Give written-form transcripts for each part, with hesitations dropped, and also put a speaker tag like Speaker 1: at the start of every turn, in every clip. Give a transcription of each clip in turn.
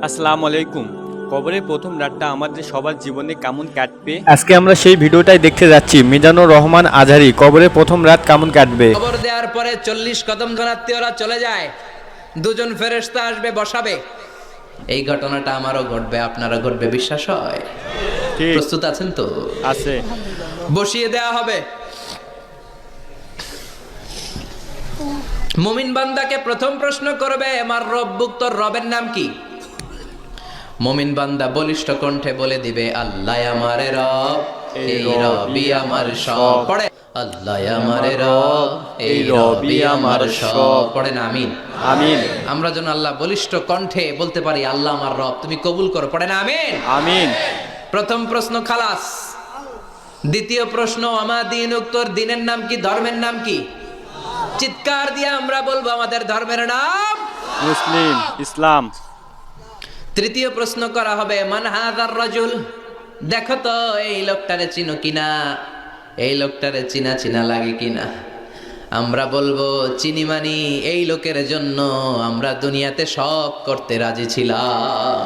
Speaker 1: আসসালামু আলাইকুম। কবরের প্রথম রাতটা আমাদের সবার জীবনে কেমন কাটবে, আজকে আমরা সেই ভিডিওটাই দেখতে যাচ্ছি। মিজানুর রহমান আজহারী, কবরের প্রথম রাত কেমন কাটবে।
Speaker 2: কবর দেওয়ার পরে 40 কদম আত্মীয়রা চলে যায়, দুজন ফেরেশতা আসবে, বসাবে। এই ঘটনাটা আমারও ঘটবে, আপনারও ঘটবে, বিশ্বাস হয়?
Speaker 1: ঠিক
Speaker 2: প্রস্তুত আছেন তো?
Speaker 1: আছে।
Speaker 2: বসিয়ে দেয়া হবে। মুমিন বান্দাকে প্রথম প্রশ্ন করবে, আমার রব্বুক, তোর রবের নাম কি? মুমিন বান্দা বলিষ্ঠ কণ্ঠে বলে দিবে, আল্লাহ আমারে রব, এই রবি আমার সব। পড়ে, আল্লাহ আমারে রব, এই রবি আমার সব। পড়েন আমিন।
Speaker 1: আমিন।
Speaker 2: আমরা যেন আল্লাহ বলিষ্ঠ কণ্ঠে বলতে পারি, আল্লাহ আমার রব, তুমি কবুল করো। পড়েন আমিন।
Speaker 1: আমিন।
Speaker 2: প্রথম প্রশ্ন খালাস। দ্বিতীয় প্রশ্ন, আমা দিন, উত্তর দিনের নাম কি, ধর্মের নাম কি? চিৎকার দিয়ে আমরা বলবো আমাদের ধর্মের নাম
Speaker 1: মুসলিম, ইসলাম।
Speaker 2: তৃতীয় প্রশ্ন করা হবে, মান হাযার রাজুল, দেখো তো এই লোকটারে চিনো কিনা, এই লোকটারে চিনা চিনা লাগে কিনা। আমরা বলবো চিনি, মানি এই লোকের জন্য আমরা দুনিয়াতে সব করতে রাজি ছিলাম।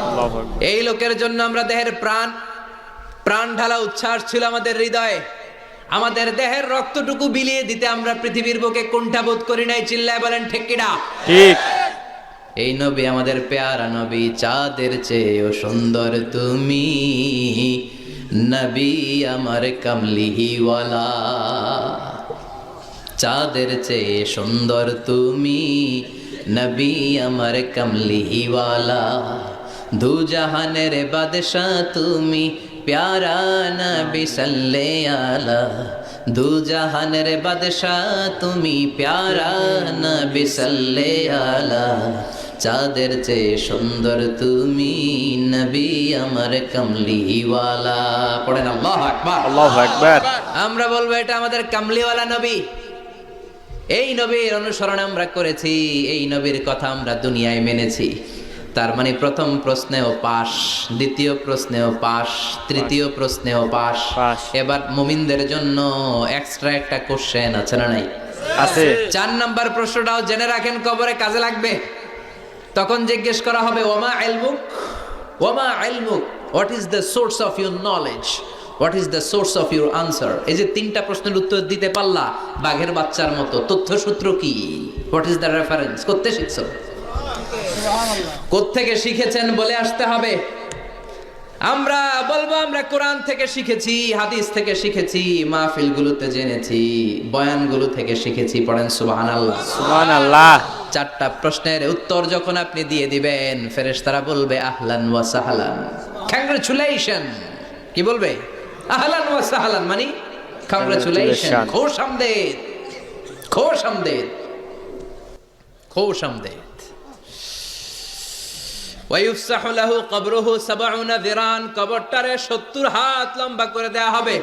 Speaker 1: আল্লাহু আকবার।
Speaker 2: এই লোকের জন্য আমরা দেহের প্রাণ প্রাণ ঢালা উচ্ছ্বাস ছিল আমাদের হৃদয়ে। আমাদের দেহের রক্তটুকু বিলিয়ে দিতে আমরা পৃথিবীর বুকে কুণ্ঠাবোধ করি নাই। চিল্লায় বলেন ঠিক কিনা?
Speaker 1: ঠিক।
Speaker 2: এই নবী আমাদের পেয়ারা নবী, চাঁদের চেয়েও সুন্দর তুমি, নবী আমার কামলিওয়ালা। চাঁদের চেয়ে সুন্দর তুমি, নবী আমার কামলিওয়ালা। দু জাহানের বাদশা তুমি, প্যারা নবী সাল্লে আলা। দু জাহানের বাদশা তুমি, প্যারা নবী সাল্লে আলা। চাঁদের চেয়ে সুন্দর তুমি, নবী আমার কামলিওয়ালা। পড়েন আল্লাহু আকবার।
Speaker 1: আল্লাহু আকবার।
Speaker 2: আমরা বলবো এটা আমাদের কামলিওয়ালা নবী। এই নবীর অনুসরণ আমরা করেছি, এই নবীর কথা আমরা দুনিয়ায় মেনেছি। তার মানে প্রথম প্রশ্নেও পাস, দ্বিতীয় প্রশ্নেও পাস, তৃতীয় প্রশ্নেও পাস।
Speaker 1: পাস।
Speaker 2: এবার মুমিনদের জন্য এক্সট্রা একটা কোশ্চেন আছে না নাই?
Speaker 1: আছে।
Speaker 2: 4 নাম্বার প্রশ্নটাও জেনে রাখেন, কবরে কাজে লাগবে। তখন জিজ্ঞেস করা হবে, ওমা ইলমুক, ওমা ইলমুক, what is the source of your knowledge, what is the source of your answer. এই যে 3টা প্রশ্নের উত্তর দিতে পারলা বাঘের বাচ্চার মতো, তথ্যসূত্র কি? What is the reference? করতে শিখছো, কোত্থেকে শিখেছেন বলে আসতে হবে। আমরা বলবো আমরা কোরআন থেকে শিখেছি, হাদিস থেকে শিখেছি, মাহফিলগুলোতে জেনেছি, বয়ানগুলো থেকে শিখেছি। পড়েন সুবহানাল্লাহ।
Speaker 1: সুবহানাল্লাহ।
Speaker 2: 4টা প্রশ্নের উত্তর যখন আপনি দিয়ে দিবেন, ফেরেশতারা বলবে আহলান ওয়া সাহলান, কংগ্রাচুলেশন। কি বলবে? আহলান ওয়া সাহলান মানে কংগ্রাচুলেশন, খোশ আমদেদ, খোশ আমদেদ, খোশ আমদেদ। ওয়ায়ুফসাহু লাহু কবরুহু 70 যিরান, কবরটারে 70 হাত লম্বা করে দেয়া হবে।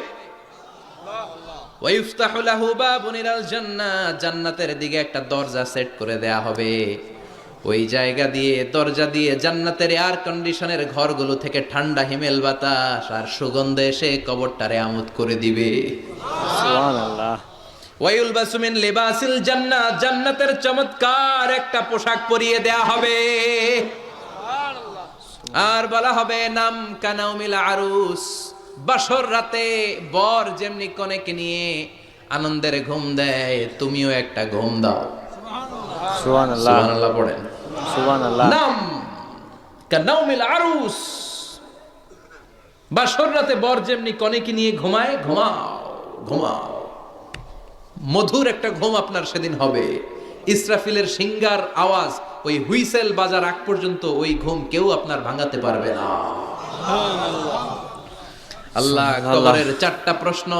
Speaker 2: ওয়ায়ুফতাহু লাহু বাবুন ইলাল জান্নাহ, জান্নাতের দিকে একটা দরজা সেট করে দেয়া হবে। ওই জায়গা দিয়ে, দরজা দিয়ে জান্নাতের এয়ার কন্ডিশনের ঘরগুলো থেকে ঠান্ডা হিমেল বাতাস আর সুগন্ধ এসে কবরটারে আমোদ করে দিবে।
Speaker 1: সুবহানাল্লাহ।
Speaker 2: ওয়ায়ুলবাসু মিন লিবাসিল জান্নাহ, জান্নাতের চমৎকার একটা পোশাক পরিয়ে দেয়া হবে। আর বলা হবে, নাম কানাউমিল আরুস, বাসর রাতে বর যেমনি কনেকে নিয়ে আনন্দের ঘুম দেয়, তুমিও একটা ঘুম দাও।
Speaker 1: সুবহানাল্লাহ।
Speaker 2: সুবহানাল্লাহ পড়েন।
Speaker 1: সুবহানাল্লাহ।
Speaker 2: নাম কানাউমিল আরুস, বাসর রাতে বর যেমনি কনেকে নিয়ে ঘুমায়, ঘুমাও ঘুমাও। মধুর একটা ঘুম আপনার সেদিন হবে। ইসরাফিলের সিঙ্গার আওয়াজ, ওই হুইসেল বাজার আগ পর্যন্ত ওই ঘুম কেউ আপনার ভাঙাতে পারবে না। আল্লাহ কবরের 4টা প্রশ্ন,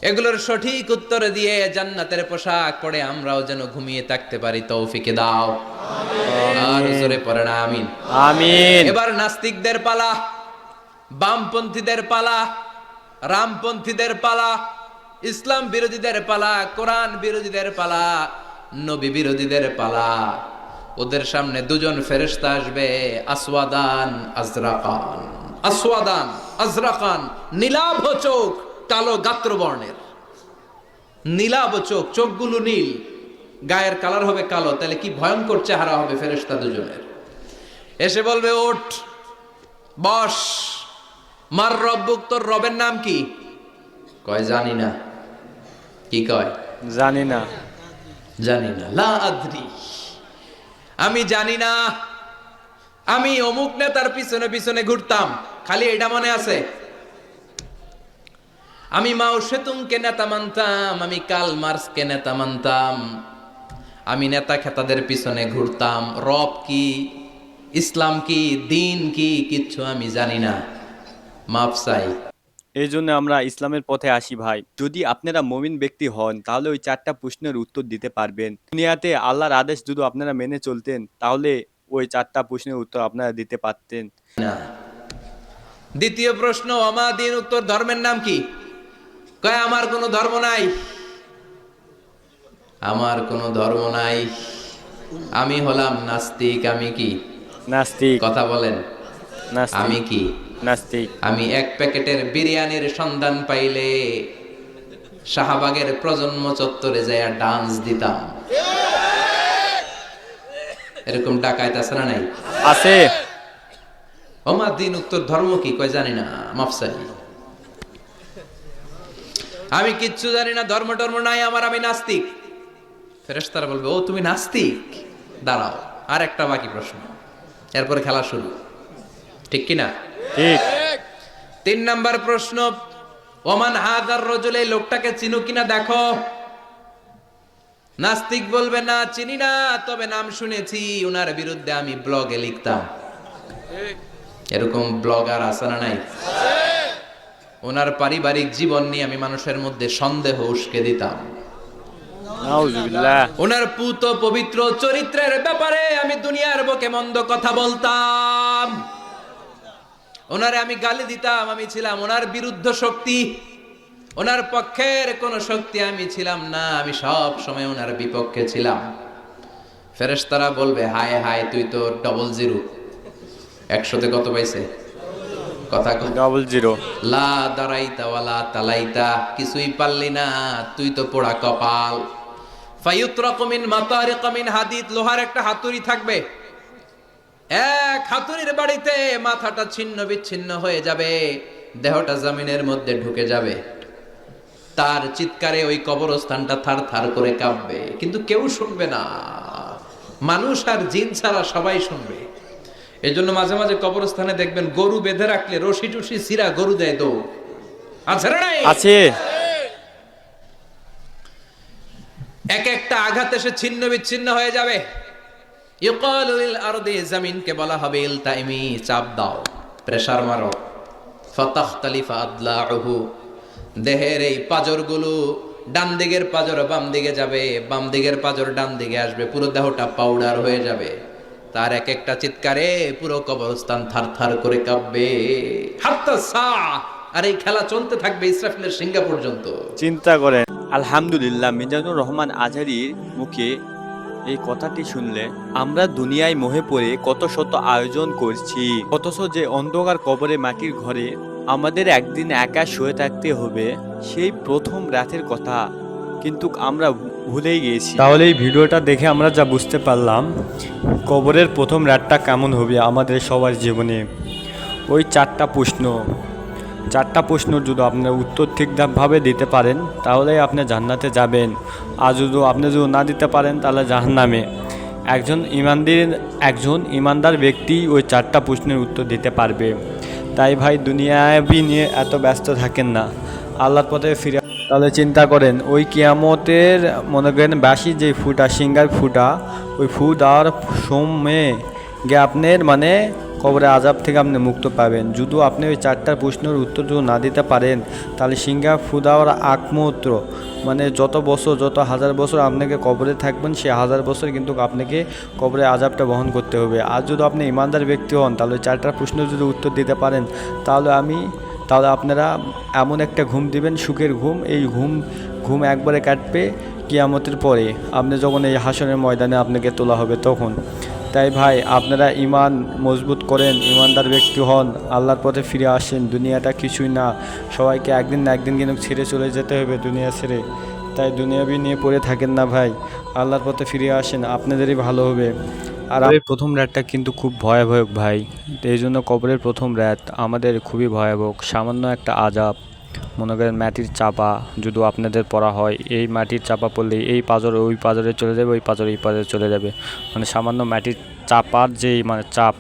Speaker 2: এগুলোর সঠিক উত্তর দিয়ে জান্নাতের পোশাক পরে আমরাও যেন ঘুমিয়ে থাকতে পারি, তৌফিকে দাও। আর জোরে পড়েন আমিন।
Speaker 1: আমিন।
Speaker 2: এবার নাস্তিকদের পালা, বামপন্থীদের পালা, রামপন্থীদের পালা, ইসলাম বিরোধীদের পালা, কোরআন বিরোধীদের পালা, নবী বিরোধীদের পালা। ওদের সামনে দুজন ফেরেশতা আসবে, আসওয়াদান আজরাকান, আসওয়াদান আজরাকান, নীলাভ চোখ, কালো গাত্র বর্ণের। নীলাভ চোখ, চোখগুলো নীল, গায়ের কালার হবে কালো। তাহলে কি ভয়ঙ্কর চেহারা হবে ফেরেশতা দুজনের। এসে বলবে ওঠ, বস। মার রব্বুক, তোর রবের নাম কি? কয় জানি না। কি কয়?
Speaker 1: জানি না।
Speaker 2: জানি না। লা আদ্রি, আমি জানি না। আমি অমুক নেতার পিছনে পিছনে ঘুরতাম, খালি এটা মনে আছে। আমি মাও সেতুংকে নেতা মানতাম, আমি কার্ল মার্কসকে নেতা মানতাম। আমি নেতা খেতাদের পিছনে ঘুরতাম। রব কি, ইসলাম কি, দিন কি, কিচ্ছু আমি জানি না। মাফ চাই।
Speaker 1: এই জন্য আমরা ইসলামের পথে আসি ভাই। যদি আপনারা মুমিন ব্যক্তি হন তাহলে ওই 4টা প্রশ্নের উত্তর দিতে পারবেন। দুনিয়াতে আল্লাহর আদেশ যদি আপনারা মেনে চলতেন তাহলে ওই 4টা প্রশ্নের উত্তর আপনারা দিতে পারতেন
Speaker 2: না। দ্বিতীয় প্রশ্ন, অমাদিন উত্তর, ধর্মের নাম কি? কয় আমার কোনো ধর্ম নাই, আমার কোনো ধর্ম নাই, আমি হলাম নাস্তিক। আমি কি?
Speaker 1: নাস্তিক।
Speaker 2: কথা বলেন,
Speaker 1: নাস্তিক।
Speaker 2: আমি কি?
Speaker 1: নাস্তিক।
Speaker 2: আমি এক প্যাকেটের বিরিয়ানির সন্ধান পাইলে শাহবাগের প্রজন্ম চত্বরে যায় ডান্স দিতাম। এরকম ডাকাইত আছে না নাই?
Speaker 1: আছে।
Speaker 2: অমাদিন উত্তর, ধর্ম কি? কয় জানি না, মাফসাই। আমি কিচ্ছু জানি না, ধর্ম টর্ম নাই আমার, আমি নাস্তিক। ফেরেশতারা বলবে ও তুমি নাস্তিক, দাঁড়াও আর একটা বাকি প্রশ্ন, এরপরে খেলা শুরু। ঠিক কিনা?
Speaker 1: ঠিক।
Speaker 2: 3 নাম্বার প্রশ্ন, ওমান হাদার রজুল, এই লোকটাকে চিনো কিনা দেখো। নাস্তিক বলবে না চিনি না, তবে নাম শুনেছি, ওনার বিরুদ্ধে আমি ব্লগে লিখতাম। এরকম ব্লগার আছে না নাই? ওনার পারিবারিক জীবন নিয়ে আমি মানুষের মধ্যে সন্দেহ উস্কে দিতাম।
Speaker 1: নাউজুবিল্লাহ।
Speaker 2: ওনার পুত পবিত্র চরিত্রের ব্যাপারে আমি দুনিয়ার বুকে মন্দ কথা বলতাম। ওনারে আমি গালি দিতাম, আমি ছিলাম ওনার বিরুদ্ধ শক্তি, ওনার পক্ষের কোন শক্তি আমি ছিলাম না, আমি সব সময় ওনার বিপক্ষে ছিলাম। ফেরেশতারা বলবে হায় হায়, তুই তো 00। 100তে কত পাইছে? কথা কও।
Speaker 1: 00।
Speaker 2: লা দারাইতা ওয়ালা তালাইতা, কিছুই পারলি না, তুই তো পোড়া কপাল। ফায়ুতরাকু মিন মাতারিক মিন হাদিদ, লোহার একটা হাতুড়ি থাকবে, এক হাতুড়ির বাড়িতে মাথাটা ছিন্ন বিচ্ছিন্ন হয়ে যাবে, দেহটা জমিনের মধ্যে ঢুকে যাবে, তার চিৎকারে ওই কবরস্থানটা থার থার করে কাঁপবে, কিন্তু কেউ শুনবে না। মানুষ আর জিন ছাড়া সবাই শুনবে। এই জন্য মাঝে মাঝে কবরস্থানে দেখবেন গরু বেঁধে রাখলে রশি টুসি সিরা গরু দেয় দৌড়। আছে না নাই?
Speaker 1: আছে।
Speaker 2: এক একটা আঘাত এসে ছিন্ন বিচ্ছিন্ন হয়ে যাবে। ইউকালু লিল আরদি, জমিনকে বলা হবে ইলতাইমি, চাপ দাও, প্রেসার মারো। ফাতাখতালিফা আদলাউহু, দেহের এই পাজরগুলো, ডান দিকের পাজর বাম দিকে যাবে, বাম দিকের পাজর ডান দিকে আসবে, পুরো দেহটা পাউডার হয়ে যাবে। তার এক একটা চিৎকারে পুরো কবরস্থান থার থার করে কাঁপবে। হাত্তা সা, আর এই খেলা চলতে থাকবে ইসরাফিলের সিংহা পর্যন্ত।
Speaker 1: চিন্তা করেন। আলহামদুলিল্লাহ, মিজানুর রহমান আজহারীর মুখে এই কথাটি শুনলে আমরা দুনিয়ায় মোহে পড়ে কত শত আয়োজন করছি, অথচ যে অন্ধকার কবরে মাটির ঘরে আমাদের একদিন একা শুয়ে থাকতে হবে, সেই প্রথম রাতের কথা কিন্তু আমরা ভুলেই গিয়েছি। তাহলে এই ভিডিওটা দেখে আমরা যা বুঝতে পারলাম, কবরের প্রথম রাতটা কেমন হবে আমাদের সবার জীবনে। ওই 4টা প্রশ্ন যদি আপনার উত্তর ঠিকঠাকভাবে দিতে পারেন তাহলে আপনি জান্নাতে যাবেন, আর যদি আপনি না দিতে পারেন তাহলে জাহান্নামে। একজন ইমানদার ব্যক্তি ওই 4টা প্রশ্নের উত্তর দিতে পারবে। তাই ভাই দুনিয়াবি নিয়ে এত ব্যস্ত থাকেন না, আল্লাহর পথে ফিরে। তাহলে চিন্তা করেন, ওই কিয়ামতের মনে করেন বাসি যে ফুটা, সিঙ্গার ফুটা, ওই ফু দেওয়ার সময়ে গিয়ে আপনার মানে কবরে আজাব থেকে আপনি মুক্ত পাবেন। যদি আপনি ওই 4টা প্রশ্নের উত্তর যদি না দিতে পারেন তাহলে সিঙ্গা ফু দেওয়ার আকমাত্র মানে যত বছর, যত হাজার বছর আপনাকে কবরে থাকবেন, সে হাজার বছর কিন্তু আপনাকে কবরে আজাবটা বহন করতে হবে। আর যদি আপনি ইমানদার ব্যক্তি হন তাহলে 4টা প্রশ্নের যদি উত্তর দিতে পারেন তাহলে আপনারা এমন একটা ঘুম দিবেন, সুখের ঘুম। এই ঘুম একবারে কাটবে কিয়ামতের পরে, আপনি যখন এই হাসরের ময়দানে আপনাকে তোলা হবে তখন। তাই ভাই আপনারা ইমান মজবুত করেন, ইমানদার ব্যক্তি হন, আল্লাহর পথে ফিরে আসেন। দুনিয়াটা কিছুই না, সবাইকে একদিন না একদিন কিন্তু ছেড়ে চলে যেতে হবে দুনিয়া ছেড়ে। তাই দুনিয়াবি নিয়ে পড়ে থাকেন না ভাই, আল্লাহর পথে ফিরে আসেন, আপনাদেরই ভালো হবে। আর এই প্রথম রাতটা কিন্তু খুব ভয়াবহ ভাই, এই জন্য কবরের প্রথম রাত আমাদের খুবই ভয়াবহ। সামান্য একটা আযাব, মনে করেন মাটির চাপা যদি আপনাদের পড়া হয়, এই মাটির চাপা পড়লে এই পাঁজর ওই পাঁজরে চলে যাবে, ওই পাঁজর এই পাঁজরে চলে যাবে। মানে সামান্য মাটির চাপার যেই মানে চাপ,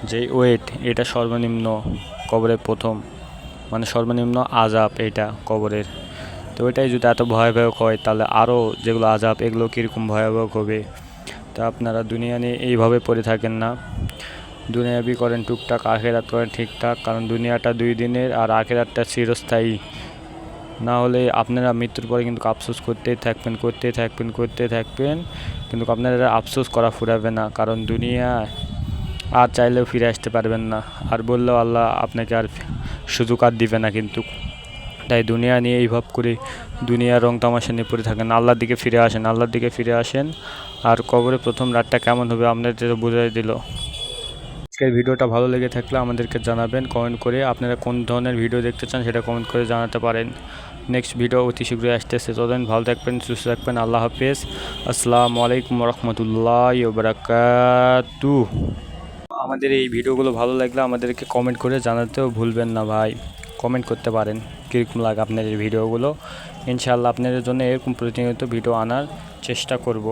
Speaker 1: যেই ওয়েট, এটা সর্বনিম্ন কবরের প্রথম মানে সর্বনিম্ন আযাব এইটা কবরের। তো ওইটাই যদি এত ভয়াবহ হয় তাহলে আরও যেগুলো আযাব এগুলো কীরকম ভয়াবহ হবে। তা আপনারা দুনিয়া নিয়ে এইভাবে পড়ে থাকেন না, দুনিয়াবি করেন টুকটাক, আখেরাত করেন ঠিকঠাক, কারণ দুনিয়াটা 2 দিনের আর আখেরাতটা চিরস্থায়ী। না হলে আপনারা মৃত্যুর পরে কিন্তু আফসোস করতেই থাকবেন, কিন্তু আপনারা আফসোস করা ফুরাবে না, কারণ দুনিয়া আর চাইলেও ফিরে আসতে পারবেন না, আর বললেও আল্লাহ আপনাকে আর সুযোগ আর দিবে না কিন্তু। তাই দুনিয়া নিয়ে এইভাবে করে দুনিয়ার রং তামাশা নিয়ে পড়ে থাকেন, আল্লাহর দিকে ফিরে আসেন। আর কবরে প্রথম রাতটা কেমন হবে আপনাদের বোঝাই দিল। আজকের ভিডিওটা ভালো লেগে থাকলে আমাদেরকে জানাবেন কমেন্ট করে, আপনারা কোন ধরনের ভিডিও দেখতে চান সেটা কমেন্ট করে জানাতে পারেন। নেক্সট ভিডিও অতি শীঘ্রই আসতেছে, ততদিন ভালো থাকবেন, সুস্থ থাকবেন। আল্লাহ হাফেজ। আসসালামু আলাইকুম রহমতুল্লাহি ওয়া বারাকাতুহু। আমাদের এই ভিডিওগুলো ভালো লাগলে আমাদেরকে কমেন্ট করে জানাতেও ভুলবেন না ভাই, কমেন্ট করতে পারেন কীরকম লাগে আপনাদের ভিডিওগুলো। ইনশাআল্লাহ আপনাদের জন্য এরকম প্রতিনিয়ত ভিডিও আনার চেষ্টা করব।